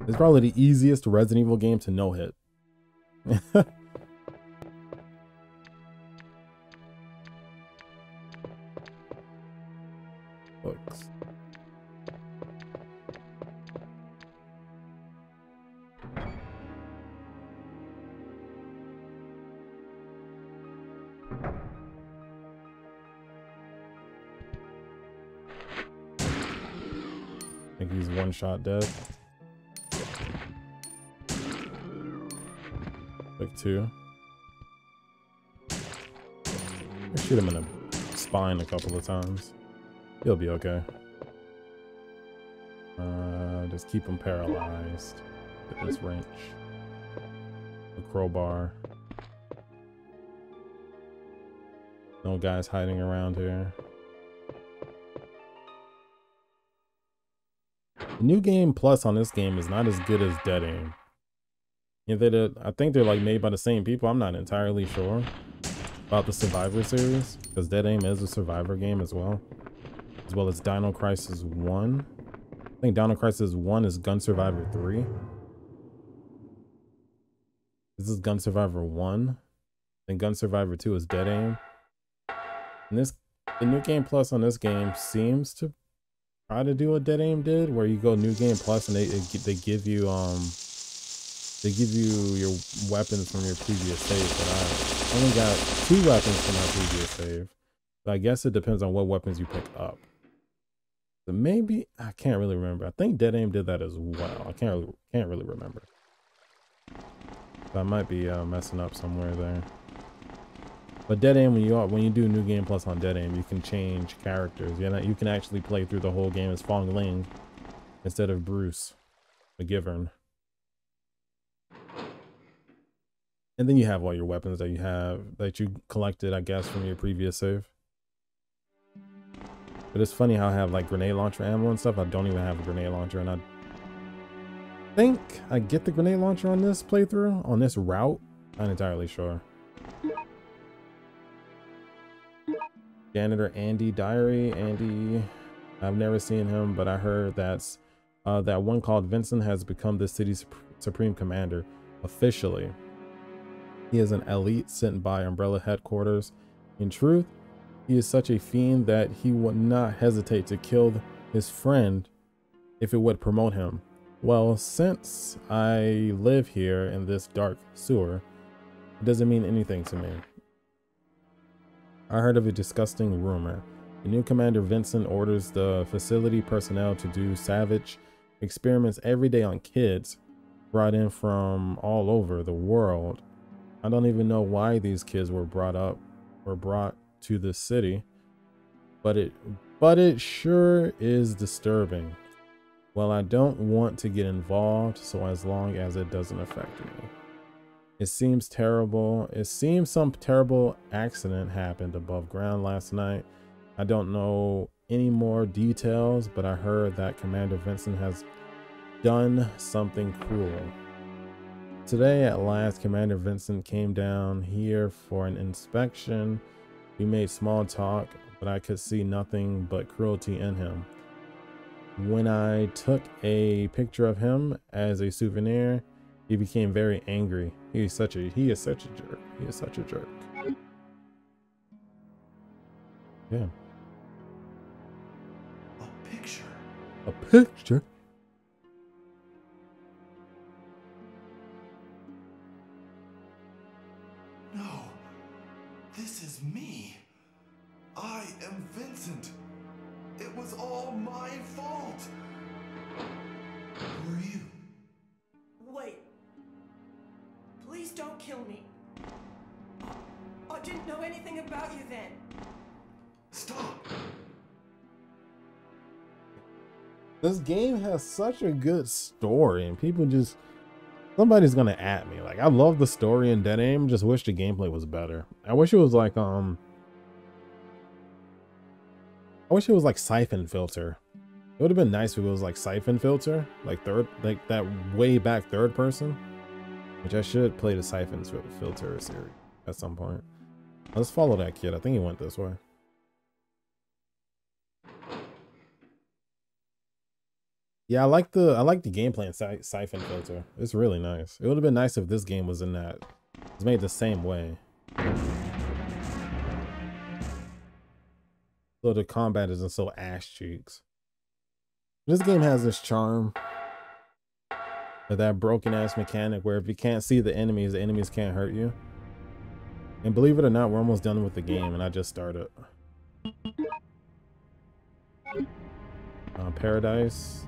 It's probably the easiest Resident Evil game to no hit. Books. I think he's one shot dead. Like 2. I shoot him in the spine a couple of times. He'll be okay. Just keep him paralyzed with this wrench. The crowbar. No guys hiding around here. The new game plus on this game is not as good as Dead Aim. Yeah, I think they're like made by the same people. I'm not entirely sure about the Survivor series, because Dead Aim is a Survivor game as well as Dino Crisis 1. I think Dino Crisis 1 is Gun Survivor 3. This is Gun Survivor 1. And Gun Survivor 2 is Dead Aim. And the new game plus on this game seems to try to do what Dead Aim did, where you go new game plus and they give you your weapons from your previous save. But I only got 2 weapons from my previous save. But I guess it depends on what weapons you pick up. So maybe I can't really remember. I think Dead Aim did that as well. I can't really remember. So I might be messing up somewhere there. But Dead Aim, when you do New Game Plus on Dead Aim, you can change characters. You can actually play through the whole game as Fong Ling instead of Bruce McGivern. And then you have all your weapons that you collected, I guess, from your previous save. But it's funny how I have like grenade launcher ammo and stuff. I don't even have a grenade launcher, and I think I get the grenade launcher on this playthrough, on this route. Not entirely sure. Janitor Andy Diary. Andy, I've never seen him, but I heard that one called Vincent has become the city's supreme commander officially. He is an elite sent by Umbrella headquarters. In truth, he is such a fiend that he would not hesitate to kill his friend if it would promote him. Well, since I live here in this dark sewer, it doesn't mean anything to me. I heard of a disgusting rumor. The new commander Vincent orders the facility personnel to do savage experiments every day on kids brought in from all over the world. I don't even know why these kids were brought to this city, but it sure is disturbing. Well, I don't want to get involved, so as long as it doesn't affect me. It seems terrible. It seems some terrible accident happened above ground last night. I don't know any more details, but I heard that Commander Vincent has done something cruel. Today, at last, Commander Vincent came down here for an inspection. We made small talk, but I could see nothing but cruelty in him. When I took a picture of him as a souvenir, he became very angry. He is such a jerk. He is such a jerk. Yeah. A picture. A picture? No. This is me. I am Vincent. It was all my fault. Who are you? Wait. Please don't kill me. I didn't know anything about you then. Stop. This game has such a good story, and people just... Somebody's gonna at me. Like, I love the story in Dead Aim, just wish the gameplay was better. I wish it was like, Siphon Filter. It would have been nice if it was like Siphon Filter, like that way back third person. Which I should play the Siphon Filter series at some point. Let's follow that kid. I think he went this way. Yeah, I like the gameplay in Siphon Filter. It's really nice. It would have been nice if this game was in that. It's made the same way. So the combat isn't so ass cheeks. This game has this charm. Or that broken ass mechanic where if you can't see the enemies can't hurt you. And believe it or not, we're almost done with the game and I just started. Paradise.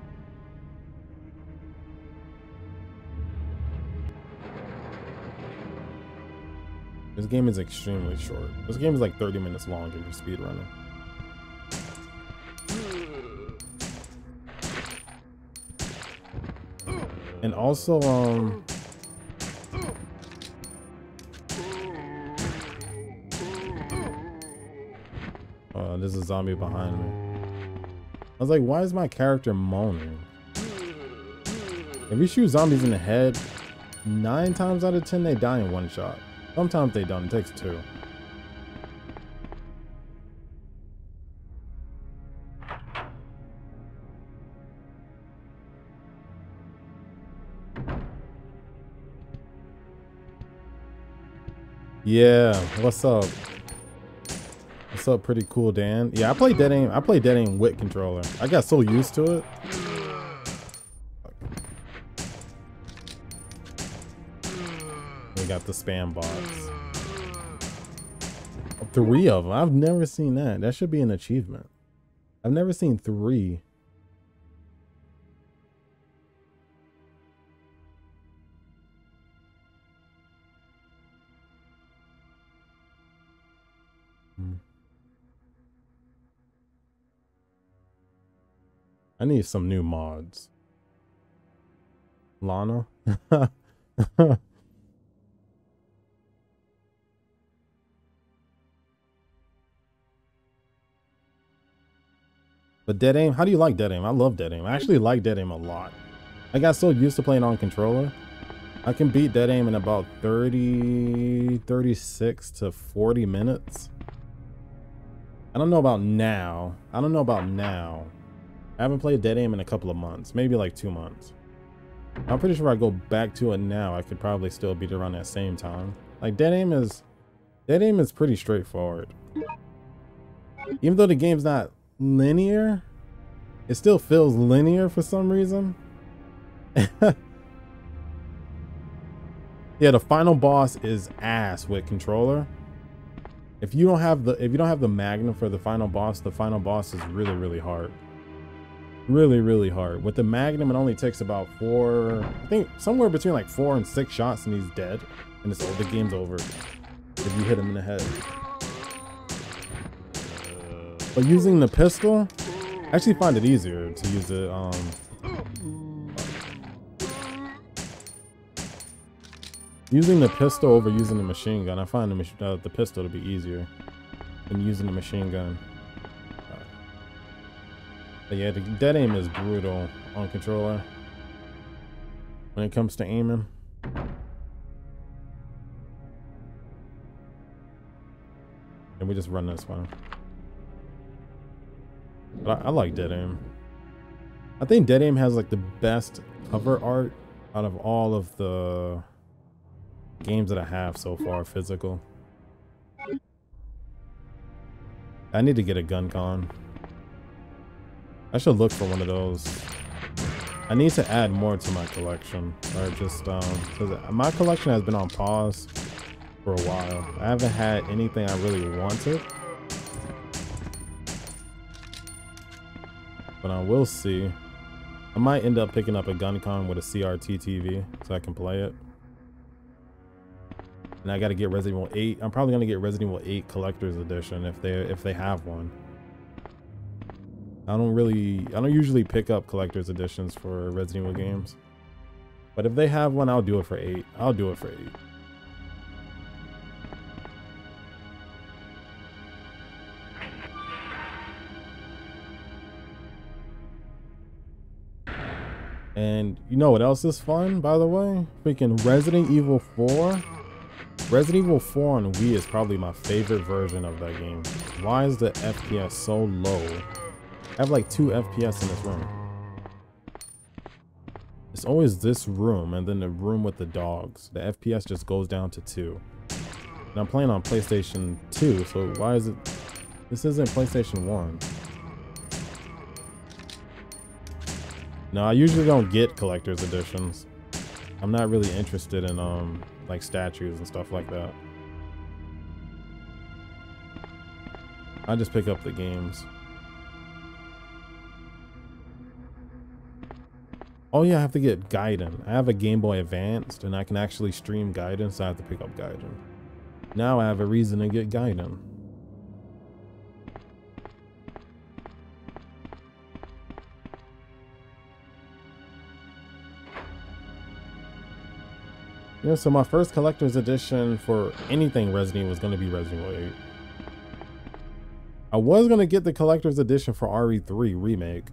This game is extremely short. This game is like 30 minutes long if you're speedrunning. And also, there's a zombie behind me. I was like, why is my character moaning? If you shoot zombies in the head, 9 times out of 10 they die in one shot. Sometimes they don't, it takes 2. Yeah, what's up? What's up, pretty cool, Dan? Yeah, I play Dead Aim with controller. I got so used to it. We got the spam bots. 3 of them. I've never seen that. That should be an achievement. I've never seen 3. I need some new mods. Lana? But Dead Aim, how do you like Dead Aim? I love Dead Aim. I actually like Dead Aim a lot. I got so used to playing on controller. I can beat Dead Aim in about 36 to 40 minutes. I don't know about now. I haven't played Dead Aim in a couple of months, maybe like 2 months. I'm pretty sure if I go back to it now, I could probably still beat it around that same time. Like Dead Aim is pretty straightforward. Even though the game's not linear, it still feels linear for some reason. Yeah, the final boss is ass with controller. If you don't have the Magnum for the final boss is really, really hard. Really, really hard. With the Magnum, it only takes about 4, I think somewhere between like 4 and 6 shots and he's dead. And the game's over if you hit him in the head. But using the pistol, I actually find it easier to use it. Using the pistol over using the machine gun, I find the pistol to be easier than using the machine gun. But yeah, the Dead Aim is brutal on controller when it comes to aiming. And we just run this one. But I like Dead Aim. I think Dead Aim has like the best cover art out of all of the games that I have so far, physical. I need to get a gun con. I should look for one of those. I need to add more to my collection. Or just because my collection has been on pause for a while. I haven't had anything I really wanted. But I will see. I might end up picking up a gun con with a CRT TV so I can play it. And I gotta get Resident Evil 8. I'm probably gonna get Resident Evil 8 Collector's Edition if they have one. I don't usually pick up collector's editions for Resident Evil games. But if they have one, I'll do it for 8. I'll do it for 8. And you know what else is fun, by the way? Freaking Resident Evil 4. Resident Evil 4 on Wii is probably my favorite version of that game. Why is the FPS so low? I have like 2 FPS in this room. It's always this room and then the room with the dogs. The FPS just goes down to 2. And I'm playing on PlayStation 2, so why is it... This isn't PlayStation 1. No, I usually don't get collector's editions. I'm not really interested in like statues and stuff like that. I just pick up the games. Oh yeah, I have to get Gaiden. I have a Game Boy Advanced and I can actually stream Gaiden, so I have to pick up Gaiden. Now I have a reason to get Gaiden. Yeah, so my first collector's edition for anything Resident Evil was going to be Resident Evil 8. I was going to get the collector's edition for RE3 Remake.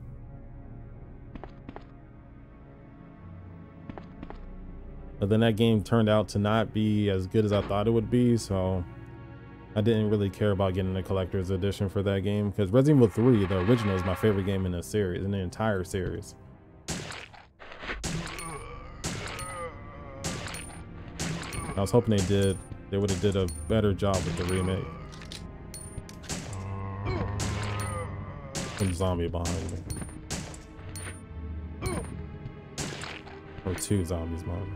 But then that game turned out to not be as good as I thought it would be, so I didn't really care about getting the collector's edition for that game, because Resident Evil 3, the original, is my favorite game in the series, in the entire series. I was hoping they would have did a better job with the remake. Some zombie behind me. Or 2 zombies behind me.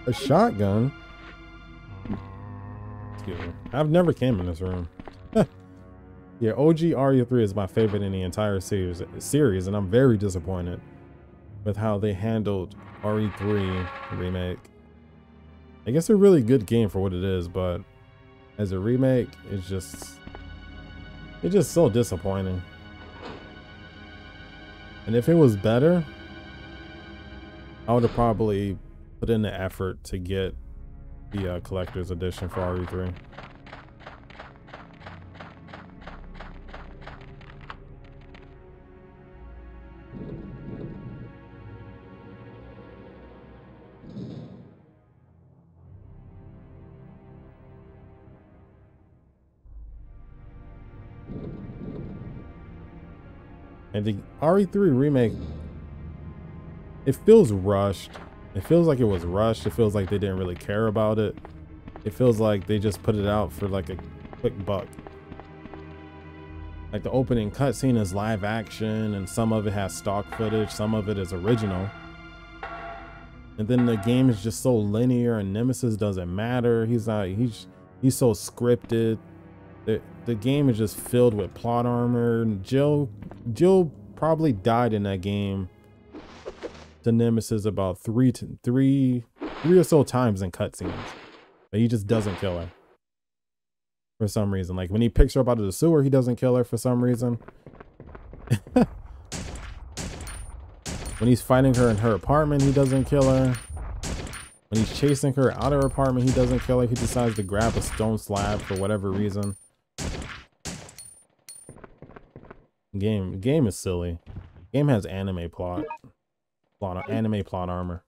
A shotgun? Excuse me. I've never came in this room. Yeah, OG RE3 is my favorite in the entire series, and I'm very disappointed with how they handled RE3 Remake. I guess a really good game for what it is, but as a remake, it's just so disappointing. And if it was better, I would have probably put in the effort to get the collector's edition for RE3. And the RE3 remake, it feels rushed. It feels like it was rushed. It feels like they didn't really care about it. It feels like they just put it out for like a quick buck. Like the opening cutscene is live action and some of it has stock footage, some of it is original. And then the game is just so linear and Nemesis doesn't matter. He's so scripted. The game is just filled with plot armor. Jill probably died in that game to Nemesis about three or so times in cutscenes, but he just doesn't kill her for some reason. Like when he picks her up out of the sewer, he doesn't kill her for some reason. When he's fighting her in her apartment, he doesn't kill her. When he's chasing her out of her apartment, he doesn't kill her. He decides to grab a stone slab for whatever reason. Game is silly. Game has anime plot armor.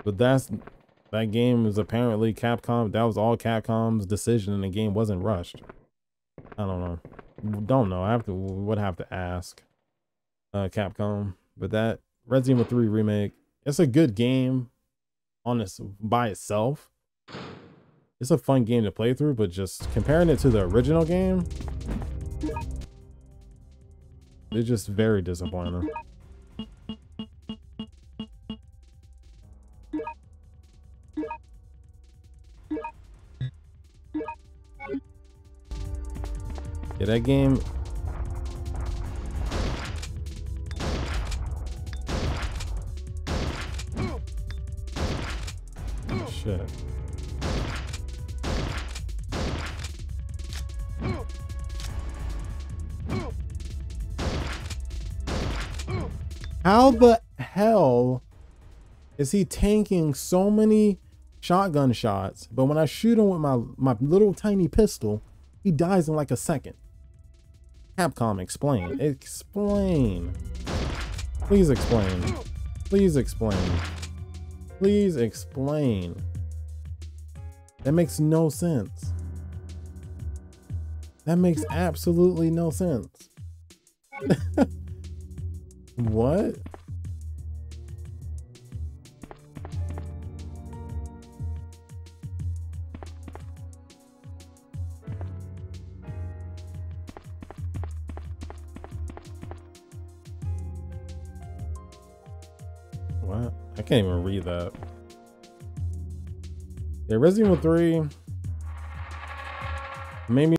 But that game is apparently Capcom. That was all Capcom's decision, and the game wasn't rushed. I don't know. I would have to ask Capcom. But that Resident Evil 3 remake, it's a good game by itself. It's a fun game to play through, but just comparing it to the original game, it's just very disappointing. Yeah, that game. Oh, shit. How the hell is he tanking so many shotgun shots, but when I shoot him with my little tiny pistol, he dies in like a second? Capcom, explain. Explain. Please explain. Please explain. Please explain. That makes no sense. That makes absolutely no sense. What? What? I can't even read that. Yeah, Resident Evil 3 made me